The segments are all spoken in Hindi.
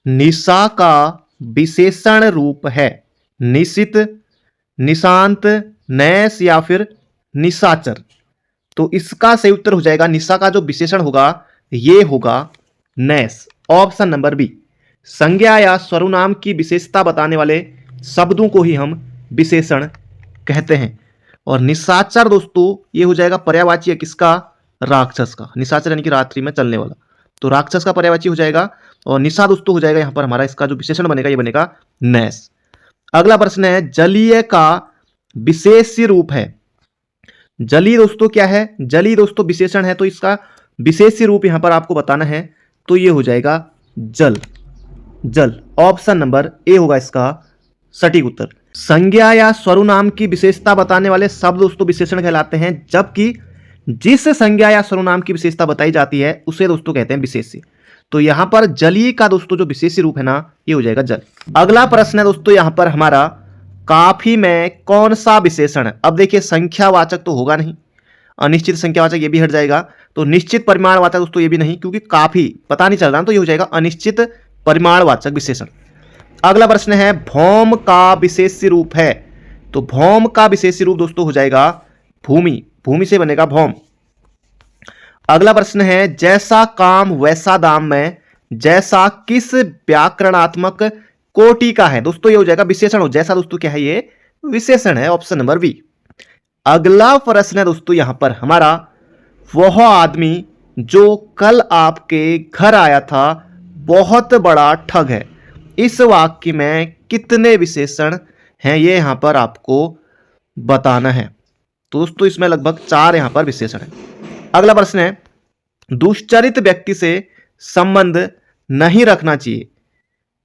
निशा का विशेषण रूप है? निशित, निशांत, नैश या फिर निशाचर? तो इसका सही उत्तर हो जाएगा, निशा का जो विशेषण होगा ये होगा नैश, ऑप्शन नंबर बी। संज्ञा या सर्वनाम की विशेषता बताने वाले शब्दों को ही हम विशेषण कहते हैं। और निशाचर दोस्तों ये हो जाएगा पर्यायवाची है किसका? राक्षस का। निशाचर यानी कि रात्रि में चलने वाला, तो राक्षस का पर्यायवाची हो जाएगा। और निशा दोस्तों हो जाएगा यहां पर हमारा, इसका जो विशेषण बनेगा ये बनेगा नैश। अगला प्रश्न है, जलीय का विशेष्य रूप है? जलीय दोस्तों क्या है? जलीय दोस्तों विशेषण है, तो इसका विशेष्य रूप यहां पर आपको बताना है, तो ये हो जाएगा जल। जल, ऑप्शन नंबर ए होगा इसका सटीक उत्तर। संज्ञा या सर्वनाम की विशेषता बताने वाले शब्द दोस्तों विशेषण कहलाते हैं, जबकि जिस संज्ञा या सर्वनाम की विशेषता बताई जाती है उसे दोस्तों कहते हैं विशेष्य। तो यहां पर जलीय का दोस्तों जो विशेष्य रूप है ना, ये हो जाएगा जल। अगला प्रश्न है दोस्तों यहां पर हमारा, काफी में कौन सा विशेषण है? अब देखिए संख्यावाचक तो होगा नहीं, अनिश्चित संख्यावाचक ये भी हट जाएगा, तो निश्चित परिमाणवाचक दोस्तों ये भी नहीं, क्योंकि काफी पता नहीं चल रहा, तो ये हो जाएगा अनिश्चित परिमाणवाचक विशेषण। अगला प्रश्न है, भौम का विशेष्य रूप है? तो भौम का विशेष्य रूप दोस्तों हो जाएगा भूमि, भूमि से बनेगा भौम। अगला प्रश्न है, जैसा काम वैसा दाम में जैसा किस व्याकरणात्मक कोटि का है? दोस्तों ये हो जाएगा विशेषण। हो जैसा दोस्तों क्या है? ये विशेषण है, ऑप्शन नंबर बी। अगला प्रश्न है दोस्तों यहां पर हमारा, वह आदमी जो कल आपके घर आया था बहुत बड़ा ठग है, इस वाक्य में कितने विशेषण हैं ये यहां पर आपको बताना है। तो दोस्तों इसमें लगभग 4 यहां पर विशेषण है। अगला प्रश्न है, दुष्चरित व्यक्ति से संबंध नहीं रखना चाहिए।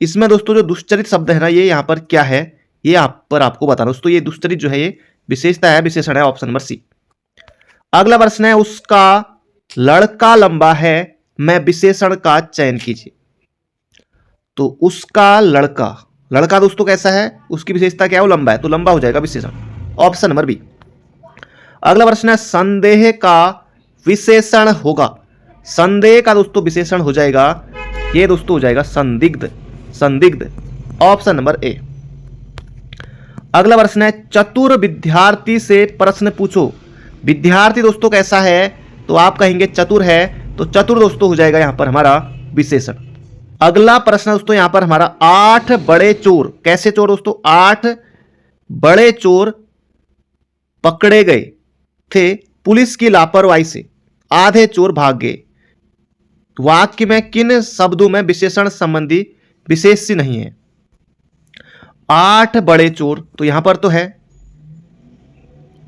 इसमें दोस्तों जो दुष्चरित शब्द है ना, ये यहां पर क्या है ये यहां पर आपको बताना। दोस्तों ये दुष्चरित जो है ये विशेषता है, विशेषण है, ऑप्शन नंबर सी। अगला प्रश्न है, उसका लड़का लंबा है मैं विशेषण का चयन कीजिए। तो उसका लड़का, लड़का दोस्तों कैसा है? उसकी विशेषता क्या है? वो लंबा है, तो लंबा हो जाएगा विशेषण, ऑप्शन नंबर बी। अगला प्रश्न है, संदेह का विशेषण होगा? संदेह का दोस्तों विशेषण हो जाएगा ये दोस्तों हो जाएगा संदिग्ध, संदिग्ध, ऑप्शन नंबर ए। अगला प्रश्न है, चतुर विद्यार्थी से प्रश्न पूछो। विद्यार्थी दोस्तों कैसा है? तो आप कहेंगे चतुर है, तो चतुर दोस्तों हो जाएगा यहां पर हमारा विशेषण। अगला प्रश्न दोस्तों यहां पर हमारा, 8 बड़े चोर, कैसे चोर दोस्तों? 8 बड़े चोर पकड़े गए थे पुलिस की लापरवाही से, आधे चोर भाग गए। वाक्य में किन शब्दों में विशेषण संबंधी विशेष्य नहीं है? 8 बड़े चोर, तो यहां पर तो है।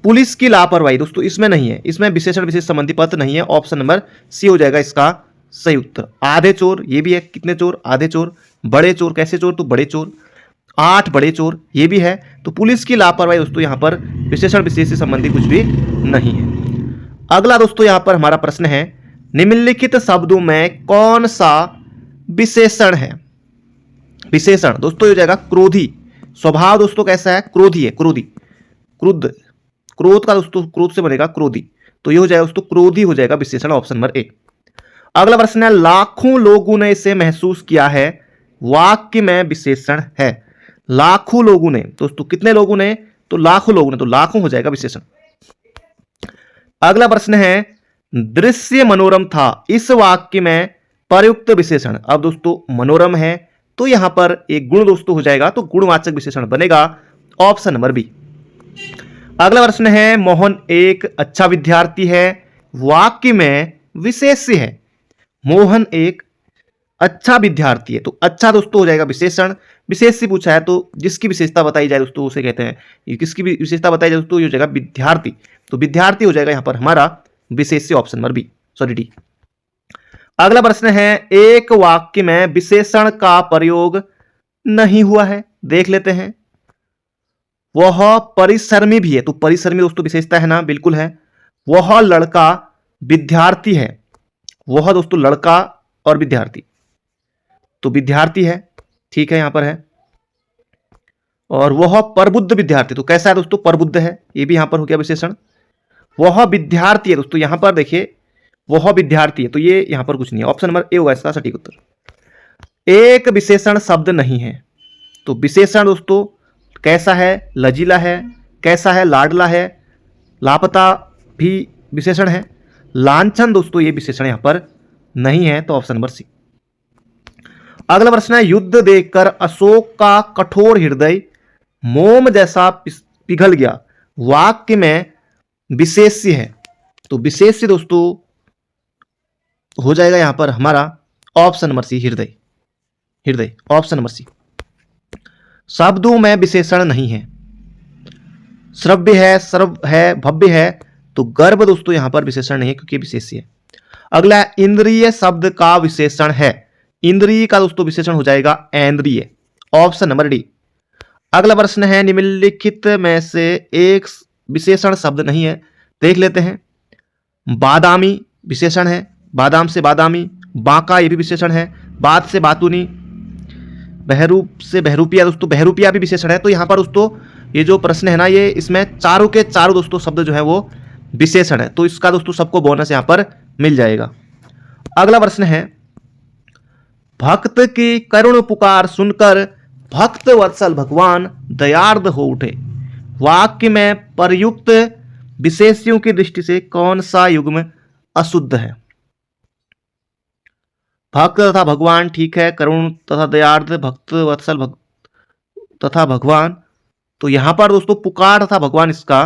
पुलिस की लापरवाही दोस्तों इसमें नहीं है, इसमें विशेषण विशेष संबंधी पद नहीं है, ऑप्शन नंबर सी हो जाएगा इसका सही उत्तर। आधे चोर ये भी है, कितने चोर? आधे चोर। बड़े चोर, कैसे चोर? तो बड़े चोर। 8 बड़े चोर ये भी है, तो पुलिस की लापरवाही दोस्तों यहां पर विशेषण विशेष से संबंधी कुछ भी नहीं है। अगला दोस्तों यहां पर हमारा प्रश्न है, निम्नलिखित शब्दों में कौन सा विशेषण है? विशेषण दोस्तों हो जाएगा क्रोधी। स्वभाव दोस्तों कैसा है? क्रोधी है, क्रोधी, क्रुद्ध, क्रोध का दोस्तों क्रोध से बनेगा क्रोधी, तो ये हो जाएगा दोस्तों क्रोधी हो जाएगा विशेषण, ऑप्शन नंबर ए। अगला प्रश्न है, लाखों लोगों ने इसे महसूस किया है, वाक्य में विशेषण है। लाखों लोगों ने दोस्तों, कितने लोगों ने? तो लाखों लोगों ने, तो लाखों हो जाएगा विशेषण। अगला प्रश्न है, दृश्य मनोरम था, इस वाक्य में प्रयुक्त विशेषण। अब दोस्तों मनोरम है, तो यहां पर एक गुण दोस्तों हो जाएगा, तो गुणवाचक विशेषण बनेगा, ऑप्शन नंबर बी। अगला प्रश्न है, मोहन एक अच्छा विद्यार्थी है, वाक्य में विशेष्य है। मोहन एक अच्छा विद्यार्थी है, तो अच्छा दोस्तों हो जाएगा विशेषण। विशेष्य पूछा है, तो जिसकी विशेषता बताई जाए दोस्तों उसे कहते हैं, किसकी विशेषता बताई जाए दोस्तों, ये हो जाएगा विद्यार्थी, तो विद्यार्थी हो जाएगा यहां पर हमारा विशेष्य, option number B, sorry D. अगला प्रश्न है, एक वाक्य में विशेषण का प्रयोग नहीं हुआ है, देख लेते हैं। वह परिश्रमी भी है, तो परिश्रमी दोस्तों विशेषता है ना, बिल्कुल है। वह लड़का विद्यार्थी है, वह दोस्तों लड़का और विद्यार्थी, तो विद्यार्थी है, ठीक है, यहां पर है। और वह प्रबुद्ध विद्यार्थी, तो कैसा है दोस्तों? प्रबुद्ध है, ये भी यहां पर हो गया विशेषण। वह विद्यार्थी है दोस्तों, यहां पर देखिए वह विद्यार्थी है, तो ये यहां पर कुछ नहीं है, ऑप्शन नंबर ए होगा इसका सटीक उत्तर। एक विशेषण शब्द नहीं है। तो विशेषण दोस्तों कैसा है, लचीला है, कैसा है, लाडला है, लापता भी विशेषण है, लांछन दोस्तों ये विशेषण यहां पर नहीं है। तो ऑप्शन नंबर सी। अगला प्रश्न है, युद्ध देखकर अशोक का कठोर हृदय मोम जैसा पिघल गया, वाक्य में विशेष्य है। तो विशेष्य दोस्तों हो जाएगा यहां पर हमारा ऑप्शन नंबर सी, हृदय। हृदय ऑप्शन नंबर सी। शब्दों में विशेषण नहीं है, श्रव्य है, सर्व है, भव्य है। तो गर्भ दोस्तों यहां पर विशेषण नहीं है क्योंकि विशेष्य है। अगला इंद्रिय शब्द का विशेषण है, इंद्रिय का दोस्तों विशेषण हो जाएगा ऐन्द्रिय, ऑप्शन नंबर डी। अगला प्रश्न है, निम्नलिखित में से एक विशेषण शब्द नहीं है, देख लेते हैं। बादामी विशेषण है, बादाम से बादामी, बांका ये भी विशेषण है, बात से बातूनी, बहरूप से बहरूपिया दोस्तों, बहरूपिया भी विशेषण है। तो यहाँ पर दोस्तों ये जो प्रश्न है ना, ये इसमें चारों के चारों दोस्तों शब्द जो है वो विशेषण है। तो इसका दोस्तों सबको बोनस यहाँ पर मिल जाएगा। अगला प्रश्न है, भक्त की करुण पुकार सुनकर भक्त वत्सल भगवान दयार्द हो उठे, वाक्य में प्रयुक्त विशेष्यों की दृष्टि से कौन सा युग्म अशुद्ध है? भक्त तथा भगवान ठीक है, करुण तथा दयार्द, भक्त वत्सल तथा भगवान। तो यहां पर दोस्तों पुकार तथा भगवान इसका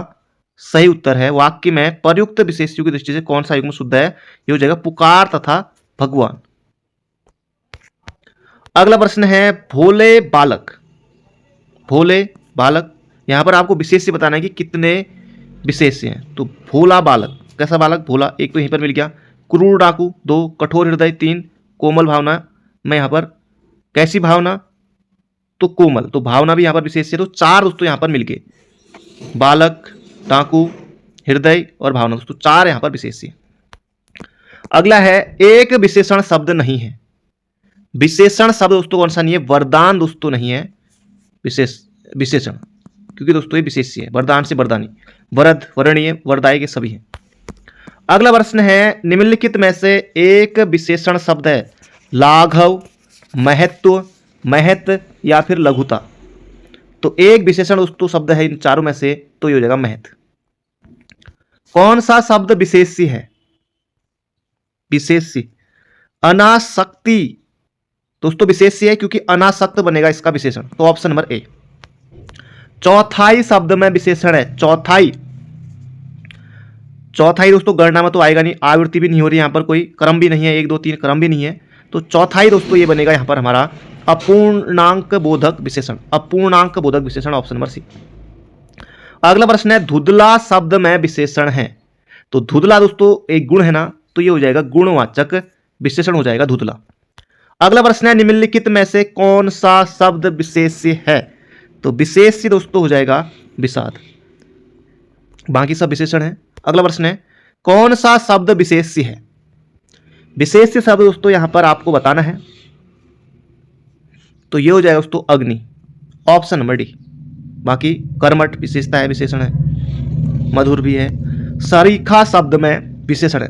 सही उत्तर है। वाक्य में प्रयुक्त विशेष्यों की दृष्टि से कौन सा युग्म शुद्ध है? ये हो जाएगा पुकार तथा भगवान। अगला प्रश्न है, भोले बालक, भोले बालक, यहां पर आपको विशेष्य बताना है कि कितने विशेष्य हैं। तो भोला बालक, कैसा बालक? भोला, एक तो यहीं पर मिल गया। क्रूर डाकू 2, कठोर हृदय 3, कोमल भावना में यहां पर कैसी भावना? तो कोमल, तो भावना भी यहां पर विशेष्य। तो 4 दोस्तों यहां पर मिल गए, बालक, डाकू, हृदय और भावना दोस्तों 4 यहां पर विशेष्य। अगला है, एक विशेषण शब्द नहीं है। विशेषण शब्द दोस्तों कौन सा नहीं है? वरदान दोस्तों नहीं है विशेषण, क्योंकि दोस्तों ये विशेष्य है। वरदान से वरदानी, वरद, वरणीय, वरदायी के सभी हैं। अगला प्रश्न है, निम्नलिखित में से एक विशेषण शब्द है, लाघव, महत्व, महत या फिर लघुता। तो एक विशेषण दोस्तों शब्द है इन चारों में से, तो ये हो जाएगा महत। कौन सा शब्द विशेष्य है? विशेष्य अनासक्ति दोस्तों विशेष्य है, क्योंकि अनासक्त बनेगा इसका विशेषण। तो ऑप्शन नंबर ए। चौथाई शब्द में विशेषण है, चौथाई। चौथाई दोस्तों गणना में तो आएगा नहीं, आवृत्ति भी नहीं हो रही, यहां पर कोई क्रम भी नहीं है, 1 2 3 क्रम भी नहीं है। तो चौथाई दोस्तों ये बनेगा यहां पर हमारा अपूर्णांक बोधक विशेषण, अपूर्णांक बोधक विशेषण, ऑप्शन नंबर सी। अगला प्रश्न है, धुंधला शब्द में विशेषण है। तो धुंधला दोस्तों एक गुण है ना, तो ये हो जाएगा गुणवाचक विशेषण हो जाएगा धुंधला। अगला प्रश्न है, निम्नलिखित में से कौन सा शब्द विशेष्य है? तो विशेष्य दोस्तों हो जाएगा विषाद, बाकी सब विशेषण है। अगला प्रश्न है, कौन सा शब्द विशेष्य है? विशेष्य शब्द दोस्तों यहां पर आपको बताना है, तो ये हो जाएगा दोस्तों अग्नि, ऑप्शन नंबर डी। बाकी कर्मठ विशेषता है, विशेषण है, मधुर भी है। सरीखा शब्द में विशेषण है।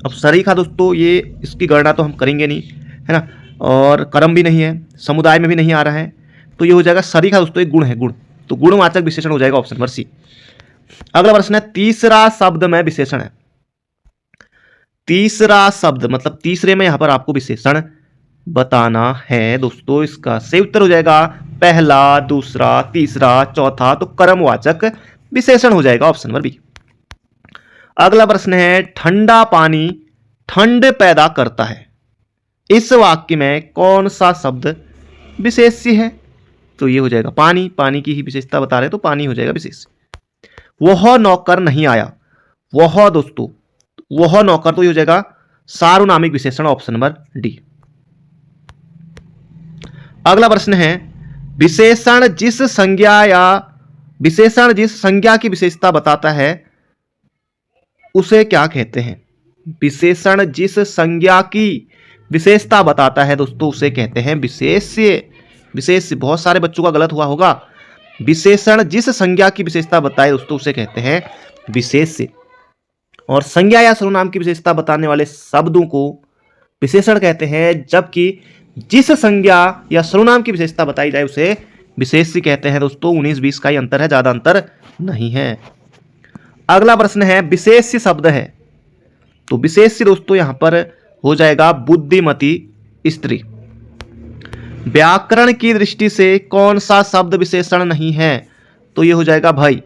अब सरीखा दोस्तों ये इसकी गणना तो हम करेंगे नहीं, है ना, और कर्म भी नहीं है, समुदाय में भी नहीं आ रहा है। तो ये हो जाएगा सरीखा दोस्तों एक गुण है, गुण। तो गुणवाचक विशेषण हो जाएगा ऑप्शन नंबर सी। अगला प्रश्न है, तीसरा शब्द में विशेषण है। तीसरा शब्द मतलब तीसरे में यहां पर आपको विशेषण बताना है दोस्तों। इसका सही उत्तर हो जाएगा पहला, दूसरा, तीसरा, चौथा। तो कर्मवाचक विशेषण हो जाएगा ऑप्शन नंबर बी। अगला प्रश्न है, ठंडा पानी ठंड पैदा करता है, इस वाक्य में कौन सा शब्द विशेष्य है? तो ये हो जाएगा पानी, पानी की ही विशेषता बता रहे हैं, तो पानी हो जाएगा विशेष्य। वह नौकर नहीं आया, वह दोस्तों, वह नौकर, तो ये हो जाएगा सार्वनामिक विशेषण, ऑप्शन नंबर डी। अगला प्रश्न है, विशेषण जिस संज्ञा की विशेषता बताता है उसे क्या कहते हैं? विशेषण जिस संज्ञा की विशेषता बताता है दोस्तों उसे कहते हैं विशेष्य। विशेष्य बहुत सारे बच्चों का गलत हुआ होगा। विशेषण जिस संज्ञा की विशेषता बताए दोस्तों उसे कहते हैं विशेष्य। और संज्ञा या सर्वनाम की विशेषता बताने वाले शब्दों को विशेषण कहते हैं, जबकि जिस संज्ञा या सर्वनाम की विशेषता बताई जाए उसे विशेष्य कहते हैं दोस्तों। 19-20 का ही अंतर है, ज्यादा अंतर नहीं है। अगला प्रश्न है विशेष्य शब्द है, तो विशेष्य दोस्तों यहां पर हो जाएगा बुद्धिमती स्त्री। व्याकरण की दृष्टि से कौन सा शब्द विशेषण नहीं है, तो ये हो जाएगा भय।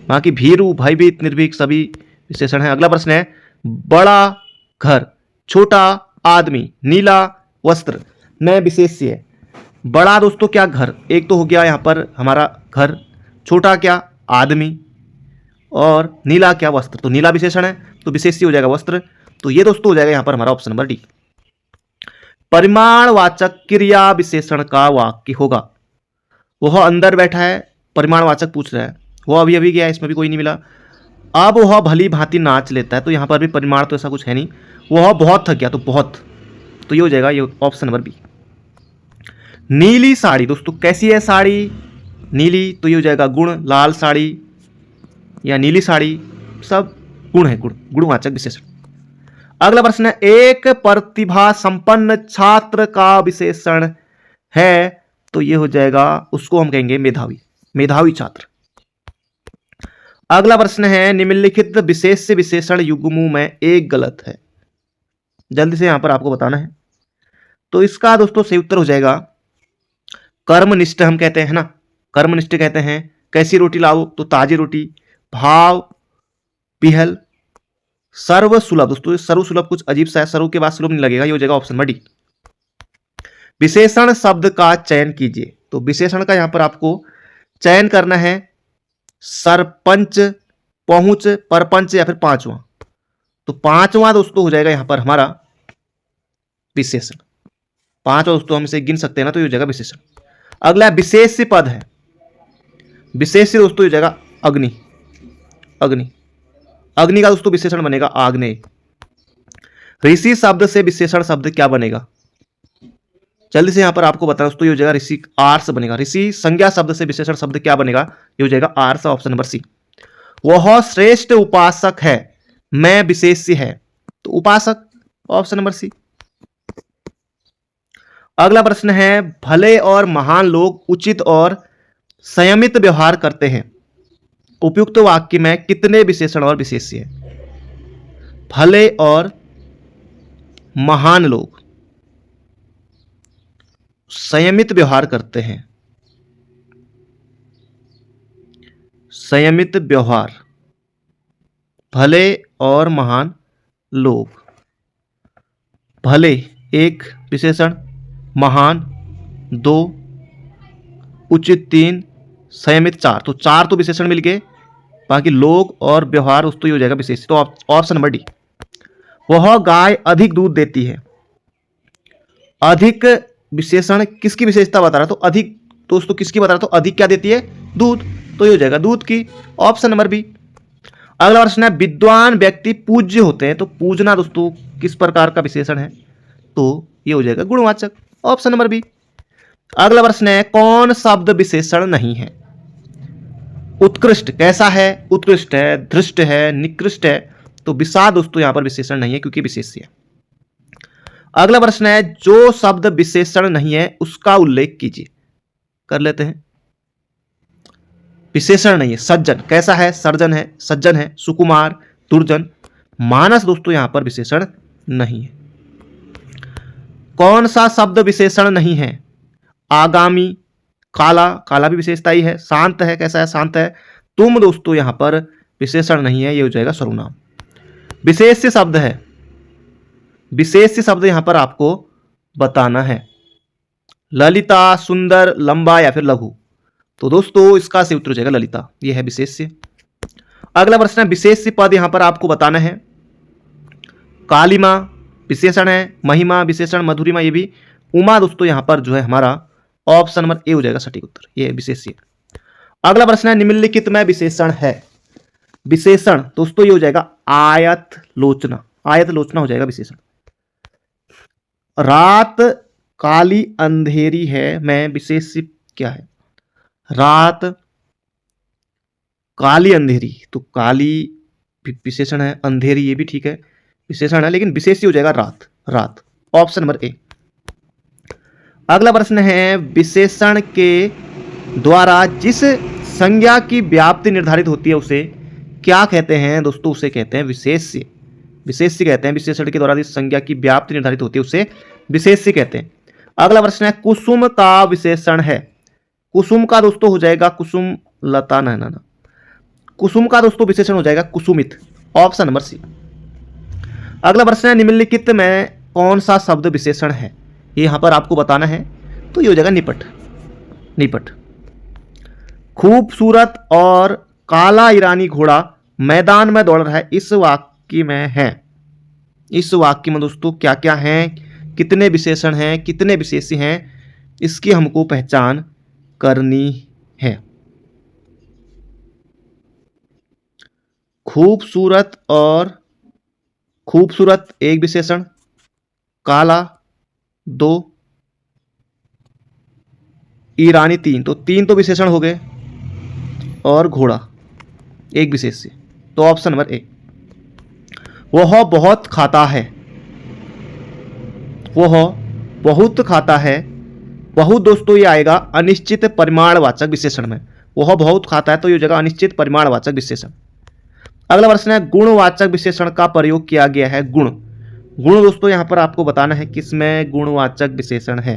बाकी भीरू, भयभीत, निर्भीक सभी विशेषण है। अगला प्रश्न है बड़ा घर, छोटा आदमी, नीला वस्त्र में विशेष्य है। बड़ा दोस्तों क्या घर, एक तो हो गया यहां पर हमारा घर, छोटा क्या आदमी, और नीला क्या वस्त्र, तो नीला विशेषण है तो विशेष्य हो जाएगा वस्त्र। तो ये दोस्तों हो जाएगा यहां पर हमारा ऑप्शन नंबर डी। परिमाणवाचक क्रिया विशेषण का वाक्य होगा। वह अंदर बैठा है, परिमाणवाचक पूछ रहा है, वो अभी अभी गया, इसमें भी कोई नहीं मिला। अब वह भली भांति नाच लेता है, तो यहां पर भी परिमाण तो ऐसा कुछ है नहीं। वह बहुत थक गया, तो बहुत, तो ये हो जाएगा ये ऑप्शन नंबर बी। नीली साड़ी दोस्तों कैसी है साड़ी, नीली, तो ये हो जाएगा गुण। लाल साड़ी या नीली साड़ी सब गुण है, गुणवाचक विशेषण। अगला प्रश्न है एक प्रतिभा संपन्न छात्र का विशेषण है, तो ये हो जाएगा, उसको हम कहेंगे मेधावी, मेधावी छात्र। अगला प्रश्न है निम्नलिखित विशेष्य विशेषण युग्मों में एक गलत है, जल्दी से यहां पर आपको बताना है। तो इसका दोस्तों सही उत्तर हो जाएगा कर्मनिष्ठ, हम कहते हैं ना, कर्मनिष्ठ कहते हैं। कैसी रोटी लाओ, तो ताजी रोटी। भाव पिहल। सर्वसुलभ दोस्तों, सर्वसुलभ कुछ अजीब सा है, सर्व के बाद सुलभ नहीं लगेगा, ये हो जाएगा ऑप्शन नंबर डी। विशेषण शब्द का चयन कीजिए, तो विशेषण का यहां पर आपको चयन करना है सरपंच, पहुंच, परपंच या फिर पांचवा। तो पांचवा दोस्तों हो जाएगा यहां पर हमारा विशेषण। पांचवा दोस्तों हम इसे गिन सकते हैं ना, तो ये हो जाएगा विशेषण। अगला विशेष्य पद है, विशेष्य दोस्तों हो जाएगा अग्नि, अग्नि, अग्नि का दोस्तों विशेषण बनेगा आग्नेय। ऋषि शब्द से विशेषण शब्द क्या बनेगा, जल्दी से यहां पर आपको बताना दोस्तों, ये हो जाएगा ऋषि, आर्ष बनेगा। ऋषि संज्ञा शब्द से विशेषण शब्द क्या बनेगा, ये हो जाएगा आर्ष, ऑप्शन नंबर सी। वह श्रेष्ठ उपासक है, मैं विशेष्य है, तो उपासक, ऑप्शन नंबर सी। अगला प्रश्न है भले और महान लोग उचित और संयमित व्यवहार करते हैं, उपयुक्त वाक्य में कितने विशेषण और विशेष्य है। भले और महान लोग संयमित व्यवहार करते हैं, संयमित व्यवहार, भले और महान लोग। भले एक विशेषण, महान दो, उचित तीन, संयमित चार, तो चार तो विशेषण मिल गए, बाकी लोग और व्यवहार दोस्तों हो जाएगा विशेष, तो ऑप्शन नंबर डी। वह गाय अधिक दूध देती है, अधिक विशेषण किसकी विशेषता बता रहा, तो अधिक दोस्तों किसकी बता रहा, तो अधिक क्या देती है, दूध, तो ये हो जाएगा दूध की, ऑप्शन नंबर बी। अगला प्रश्न है विद्वान व्यक्ति पूज्य होते हैं, तो पूजना दोस्तों किस प्रकार का विशेषण है, तो ये हो जाएगा गुणवाचक, ऑप्शन नंबर बी। अगला प्रश्न है कौन शब्द विशेषण नहीं है। उत्कृष्ट कैसा है, उत्कृष्ट है, धृष्ट है, निकृष्ट है, तो विषाद दोस्तों यहां पर विशेषण नहीं है क्योंकि विशेष्य है। अगला प्रश्न है जो शब्द विशेषण नहीं है उसका उल्लेख कीजिए, कर लेते हैं। विशेषण नहीं है, सज्जन कैसा है, सर्जन है, सज्जन है, सुकुमार, दुर्जन, मानस दोस्तों यहां पर विशेषण नहीं है। कौन सा शब्द विशेषण नहीं है, आगामी, काला, काला भी विशेषता ही है, शांत है कैसा है, शांत है, तुम दोस्तों यहां पर विशेषण नहीं है, ये हो जाएगा सर्वनाम। विशेष्य शब्द है, विशेष्य शब्द यहां पर आपको बताना है, ललिता, सुंदर, लंबा या फिर लघु, तो दोस्तों इसका सही उत्तर हो जाएगा ललिता, ये है विशेष्य। अगला प्रश्न है विशेष्य पद यहां पर आपको बताना है, कालिमा विशेषण है, महिमा विशेषण, मधुरिमा ये भी, उमा दोस्तों यहां पर जो है हमारा ऑप्शन नंबर ए हो जाएगा सटीक उत्तर, ये विशेष्य। अगला प्रश्न है निम्नलिखित में विशेषण है, विशेषण दोस्तों ये हो जाएगा आयत लोचना, आयत लोचना हो जाएगा विशेषण। रात काली अंधेरी है में विशेष्य क्या है, रात काली अंधेरी, तो काली विशेषण है, अंधेरी ये भी ठीक है विशेषण है, लेकिन विशेष्य हो जाएगा रात, रात, ऑप्शन नंबर ए। अगला प्रश्न है, विशेषण के द्वारा जिस संज्ञा की व्याप्ति निर्धारित होती है उसे क्या कहते हैं दोस्तों? उसे कहते हैं विशेष्य। विशेष्य कहते हैं, विशेषण के द्वारा जिस संज्ञा की व्याप्ति निर्धारित होती है उसे विशेष्य कहते हैं। अगला प्रश्न है, कुसुम का विशेषण है। कुसुम का दोस्तों हो जाएगा कुसुम लता, ना कुसुम का दोस्तों विशेषण हो जाएगा कुसुमित, ऑप्शन नंबर सी। अगला प्रश्न है, निम्नलिखित में कौन सा शब्द विशेषण है? ये यहां पर आपको बताना है, तो ये हो जाएगा निपट। निपट। खूबसूरत और काला ईरानी घोड़ा मैदान में दौड़ रहा है, इस वाक्य में है। इस वाक्य में दोस्तों क्या क्या हैं, कितने विशेषण हैं, कितने विशेष्य हैं, इसकी हमको पहचान करनी है। खूबसूरत और खूबसूरत एक विशेषण, काला दो, ईरानी तीन, तो तीन तो विशेषण हो गए, और घोड़ा एक विशेष्य, तो ऑप्शन नंबर ए। वह बहुत खाता है। वह बहुत खाता है। बहुत दोस्तों ये आएगा अनिश्चित परिमाणवाचक विशेषण में। वह बहुत खाता है तो ये जगह अनिश्चित परिमाणवाचक विशेषण। अगला प्रश्न है, गुणवाचक विशेषण का प्रयोग किया गया है। गुण। गुण दोस्तों यहां पर आपको बताना है किसमें गुणवाचक विशेषण है।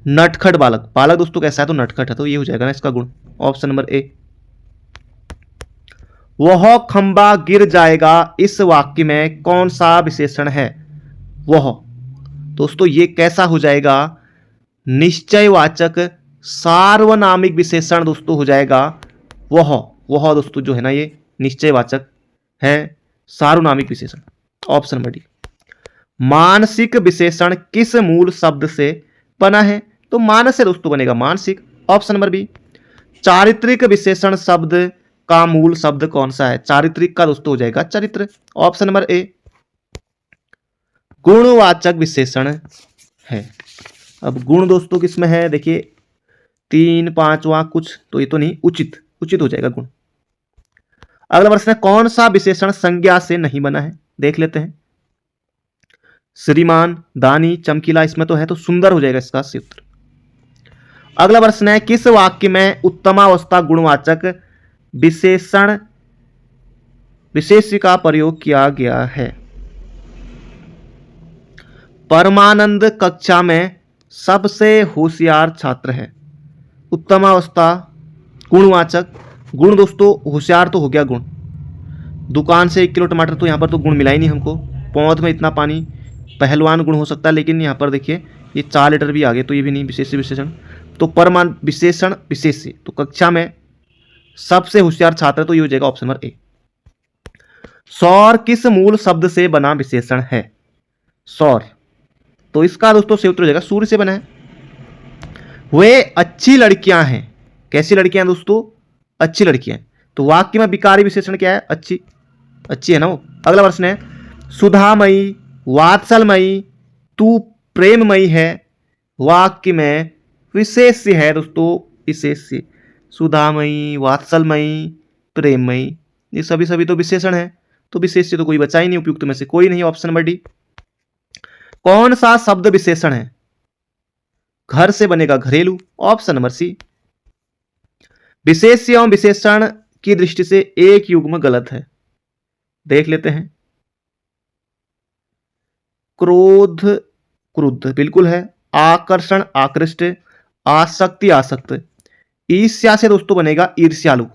नटखट बालक। बालक दोस्तों कैसा है, तो नटखट है, तो ये हो जाएगा ना इसका गुण, ऑप्शन नंबर ए। वह खंबा गिर जाएगा, इस वाक्य में कौन सा विशेषण है? वह दोस्तों ये कैसा हो जाएगा? निश्चयवाचक सार्वनामिक विशेषण दोस्तों हो जाएगा वह दोस्तों जो है ना ये निश्चयवाचक है, सार्वनामिक विशेषण, ऑप्शन नंबर डी। मानसिक विशेषण किस मूल शब्द से बना है? तो मानस से दोस्तों बनेगा मानसिक, ऑप्शन नंबर बी। चारित्रिक विशेषण शब्द का मूल शब्द कौन सा है? चारित्रिक का दोस्तों हो जाएगा चरित्र, ऑप्शन नंबर ए। गुणवाचक विशेषण है। अब गुण दोस्तों किसमें है? देखिए 3 5वां कुछ, तो ये तो नहीं, उचित, उचित हो जाएगा गुण। अगला प्रश्न है, कौन सा विशेषण संज्ञा से नहीं बना है? देख लेते हैं। श्रीमान, दानी, चमकीला, इसमें तो है, तो सुंदर हो जाएगा इसका सही उत्तर। अगला प्रश्न है, किस वाक्य में उत्तमावस्था गुणवाचक विशेषण विशेष्य का प्रयोग किया गया है? परमानंद कक्षा में सबसे होशियार छात्र है। उत्तमावस्था गुणवाचक। गुण दोस्तों होशियार तो हो गया गुण। दुकान से 1 किलो टमाटर, तो यहाँ पर तो गुण मिला ही नहीं हमको। पौध में इतना पानी, पहलवान गुण हो सकता है, लेकिन यहाँ पर देखिए ये 4 लीटर भी आ गए, तो ये भी नहीं विशेष विशेषण। तो परमान विशेषण विशेष्य, तो कक्षा में सबसे होशियार छात्र, तो ये हो जाएगा ऑप्शन नंबर ए। सौर किस मूल शब्द से बना विशेषण है? सौर, तो इसका दोस्तों सही उत्तर हो जाएगा सूर्य से बना है। वे अच्छी लड़कियां हैं। कैसी लड़कियां दोस्तों? अच्छी लड़कियां। तो वाक्य में विकारी विशेषण क्या है? अच्छी, अच्छी है ना वो। अगला प्रश्न है, सुधामयी, वात्सलमयी, तू प्रेममयी है, वाक्य में विशेष्य है दोस्तों, विशेष्य। सुधामयी, वात्सलमयी, प्रेममयी, ये सभी तो विशेषण है, तो विशेष्य तो कोई बचा ही नहीं, उपयुक्त में से कोई नहीं, ऑप्शन नंबर डी। कौन सा शब्द विशेषण है? घर से बनेगा घरेलू, ऑप्शन नंबर सी। विशेष्य एवं विशेषण की दृष्टि से एक युग्म गलत है। देख लेते हैं। क्रोध क्रुद्ध बिल्कुल है। आकर्षण आकृष्ट, आसक्ति आसक्त। ईर्ष्या से दोस्तों बनेगा ईर्ष्यालु।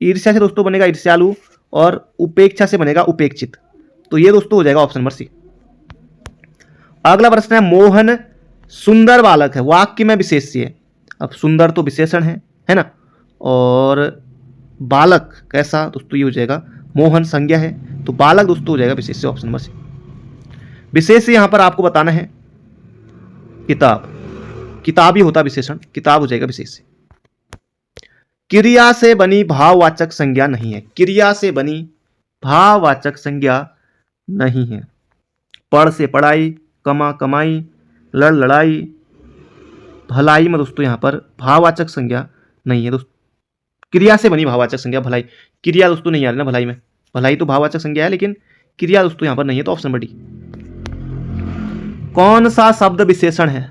ईर्ष्या से दोस्तों बनेगा ईर्ष्यालु, और उपेक्षा से बनेगा उपेक्षित, तो ये दोस्तों हो जाएगा ऑप्शन नंबर सी। अगला प्रश्न है, मोहन सुंदर बालक है, वाक्य में विशेष्य है। अब सुंदर तो विशेषण है ना, और बालक कैसा दोस्तों? ये हो जाएगा मोहन संज्ञा है, तो बालक दोस्तों हो जाएगा विशेष्य, ऑप्शन नंबर सी। विशेष्य यहां पर आपको बताना है किताब। किताब ही होता विशेषण, किताब हो जाएगा विशेष्य। क्रिया से बनी भाववाचक संज्ञा नहीं है। क्रिया से बनी भाववाचक संज्ञा नहीं है। पढ़ से पढ़ाई, कमा कमाई, लड़ लड़ाई, भलाई में दोस्तों यहां पर भाववाचक संज्ञा नहीं है दोस्तों। क्रिया से बनी भाववाचक संज्ञा भलाई, क्रिया दोस्तों नहीं आ रही ना भलाई में। भलाई तो भाववाचक संज्ञा है, लेकिन क्रिया दोस्तों यहां पर नहीं है, तो ऑप्शन नंबर डी। कौन सा शब्द विशेषण है?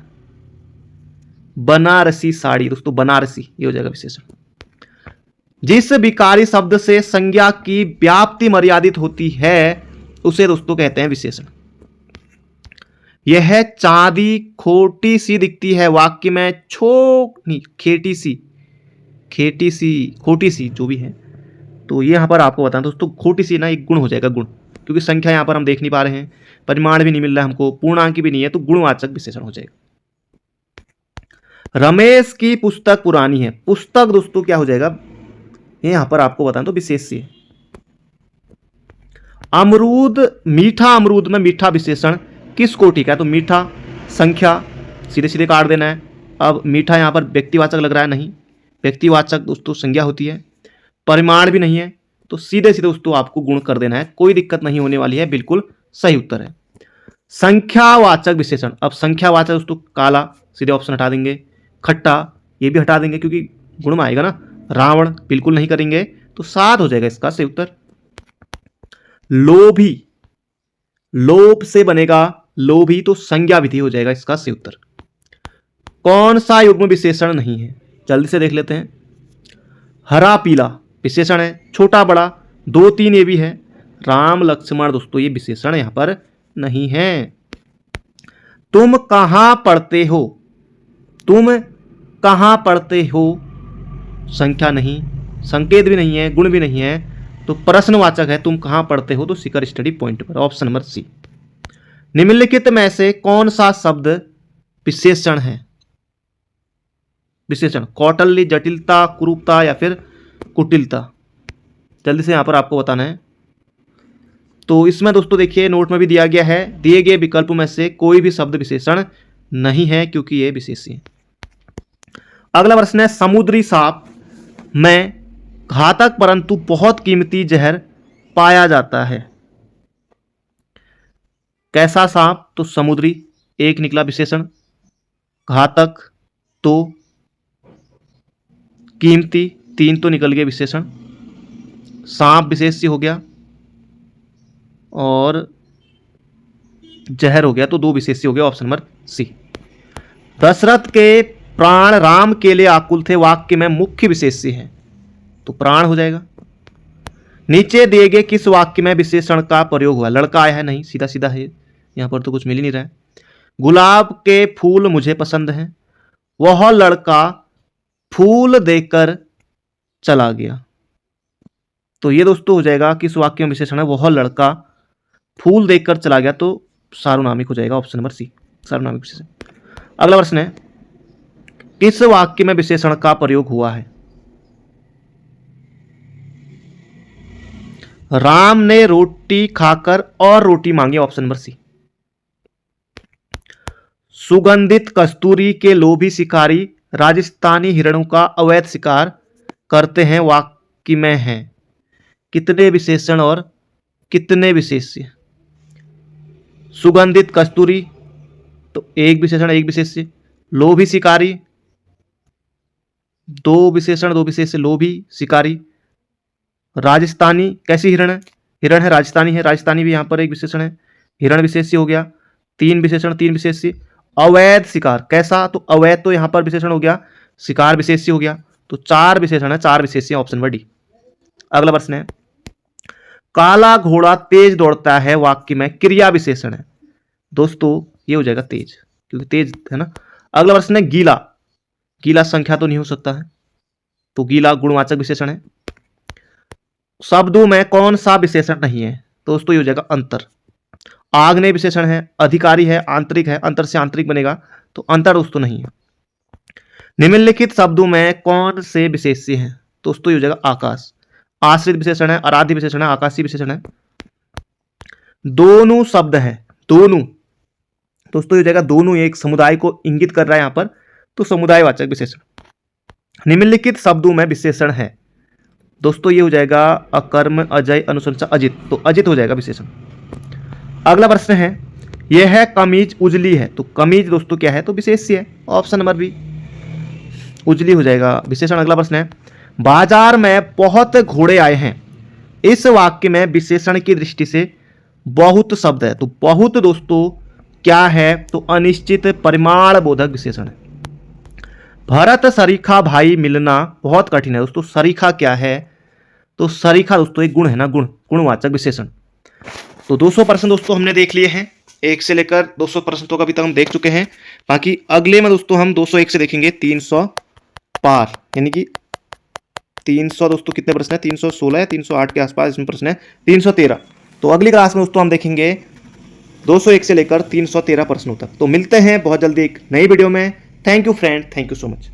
बनारसी साड़ी, दोस्तों बनारसी ये हो जाएगा विशेषण। जिस विकारी शब्द से संज्ञा की व्याप्ति मर्यादित होती है उसे दोस्तों कहते हैं विशेषण। यह चांदी खोटी सी दिखती है, वाक्य में नहीं खेटी सी, खोटी सी जो भी है, तो ये यहां पर आपको बताएं दोस्तों, खोटी सी ना एक गुण हो जाएगा, गुण, क्योंकि संख्या यहां पर हम देख नहीं पा रहे हैं, परिमाण भी नहीं मिल रहा है हमको, पूर्णांक भी नहीं है, तो गुणवाचक विशेषण हो जाएगा। रमेश की पुस्तक पुरानी है, पुस्तक दोस्तों क्या हो जाएगा, यहां पर आपको बताएं तो विशेष्य है। अमरूद, मीठा अमरूद में मीठा विशेषण किस कोटि का है, तो मीठा संख्या, सीधे सीधे काट देना है। अब मीठा यहां पर व्यक्तिवाचक लग रहा है, नहीं, व्यक्तिवाचक दोस्तों संज्ञा होती है, परिमाण भी नहीं है, तो सीधे सीधे दोस्तों आपको गुण कर देना है, कोई दिक्कत नहीं होने वाली है, बिल्कुल सही उत्तर है। संख्यावाचक विशेषण, अब संख्यावाचक दोस्तों काला, सीधे ऑप्शन हटा देंगे, खट्टा ये भी हटा देंगे क्योंकि गुण में आएगा ना, रावण बिल्कुल नहीं करेंगे, तो 7 हो जाएगा इसका सही उत्तर। लोभी, लोभ से बनेगा लोभी, तो संज्ञा विधि हो जाएगा इसका सही उत्तर। कौन सा युग्म विशेषण नहीं है, जल्दी से देख लेते हैं। हरा पीला विशेषण है, छोटा बड़ा 2 3 ये भी है, राम लक्ष्मण दोस्तों ये विशेषण यहां पर नहीं है। तुम कहां पढ़ते हो, तुम कहां पढ़ते हो, संख्या नहीं, संकेत भी नहीं है, गुण भी नहीं है, तो प्रश्नवाचक है, तुम कहां पढ़ते हो, तो शिखर स्टडी पॉइंट पर, ऑप्शन नंबर सी। निम्नलिखित में से कौन सा शब्द विशेषण है, विशेषण कौटल्य, जटिलता, कुरूपता या फिर कुटिलता, जल्दी से यहां पर आपको बताना है। तो इसमें दोस्तों देखिए नोट में भी दिया गया है, दिए गए विकल्पों में से कोई भी शब्द विशेषण नहीं है क्योंकि यह विशेषी है। अगला प्रश्न है, समुद्री सांप में घातक परंतु बहुत कीमती जहर पाया जाता है, कैसा सांप, तो समुद्री एक निकला विशेषण, घातक तो, कीमती 3 तो निकल गया विशेषण, सांप विशेष्य हो गया और जहर हो गया, तो 2 विशेष्य हो गया, ऑप्शन नंबर सी। दशरथ के प्राण राम के लिए आकुल थे, वाक्य में मुख्य विशेष्य है, तो प्राण हो जाएगा। नीचे दिए गए किस वाक्य में विशेषण का प्रयोग हुआ, लड़का आया है, नहीं, सीधा सीधा है, यहां पर तो कुछ मिल ही नहीं रहा है। गुलाब के फूल मुझे पसंद हैं, वह लड़का फूल देकर चला गया, तो ये दोस्तों हो जाएगा किस वाक्य में विशेषण है, वह लड़का फूल देकर चला गया, तो सार्वनामिक हो जाएगा, ऑप्शन नंबर सी, सार्वनामिक विशेषण। अगला प्रश्न है, किस वाक्य में विशेषण का प्रयोग हुआ है, राम ने रोटी खाकर और रोटी मांगी, ऑप्शन नंबर सी। सुगंधित कस्तूरी के लोभी शिकारी राजस्थानी हिरणों का अवैध शिकार करते हैं, वाक्य में है, कितने विशेषण और कितने विशेष्य, सुगंधित कस्तूरी तो एक विशेषण एक विशेष्य, लोभी शिकारी 2 विशेषण 2 विशेष्य, लोभी शिकारी, राजस्थानी कैसी हिरण है, हिरण है राजस्थानी है, राजस्थानी भी यहां पर एक विशेषण है, हिरण विशेष्य हो गया, 3 विशेषण 3 विशेष्य, अवैध शिकार कैसा, तो अवैध तो यहां पर विशेषण हो गया, शिकार विशेष्य हो गया, तो 4 विशेषण है, 4 विशेष्य, ऑप्शन नंबर डी। अगला प्रश्न है, काला घोड़ा तेज दौड़ता है, वाक्य में क्रिया विशेषण है, दोस्तों ये हो जाएगा तेज, क्योंकि तेज है ना। अगला प्रश्न है, गीला, गीला संख्या तो नहीं हो सकता है, तो गीला गुणवाचक विशेषण है। शब्दों में कौन सा विशेषण नहीं है, दोस्तों ये हो जाएगा अंतर, आग्नेय विशेषण है, अधिकारी है, आंतरिक है, अंतर से आंतरिक बनेगा, तो अंतर दोस्तों नहीं है। निम्नलिखित शब्दों में कौन से विशेष्य हैं, दोस्तों ये हो जाएगा आकाश, आश्रित विशेषण है, आराध्य विशेषण है, आकाशीय विशेषण है। दोनों शब्द है, दोनों दोस्तों ये हो जाएगा, दोनों एक समुदाय को इंगित कर रहा है यहां पर, तो समुदायवाचक विशेषण। निम्नलिखित शब्दों में विशेषण है, दोस्तों ये हो जाएगा अकर्म, अजय, अनुशंसा, अजित, तो अजित हो जाएगा विशेषण। अगला प्रश्न है, यह कमीज उजली है, तो कमीज दोस्तों क्या है, तो विशेष्य है, ऑप्शन नंबर बी, उजली हो जाएगा विशेषण। अगला प्रश्न है, बाजार में बहुत घोड़े आए हैं, इस वाक्य में विशेषण की दृष्टि से बहुत शब्द है, तो बहुत दोस्तों क्या है, तो अनिश्चित परिमाण बोधक विशेषण है। भरत सरीखा भाई मिलना बहुत कठिन है दोस्तों। सरीखा क्या है? तो सरीखा दोस्तों एक गुण है ना, गुणवाचक विशेषण। तो 200 प्रश्न दोस्तों हमने देख लिए हैं, 1 से लेकर 200 प्रश्न तो अभी तक हम देख चुके हैं। बाकी अगले में दोस्तों हम 201 से देखेंगे 300 पार, यानी कि 300 दोस्तों कितने प्रश्न है, 316 या 308 के आसपास इसमें प्रश्न है, 313। तो अगली क्लास में दोस्तों हम देखेंगे 201 से लेकर 313 प्रश्नों तक। तो मिलते हैं बहुत जल्दी एक नई वीडियो में। Thank you friend, thank you so much.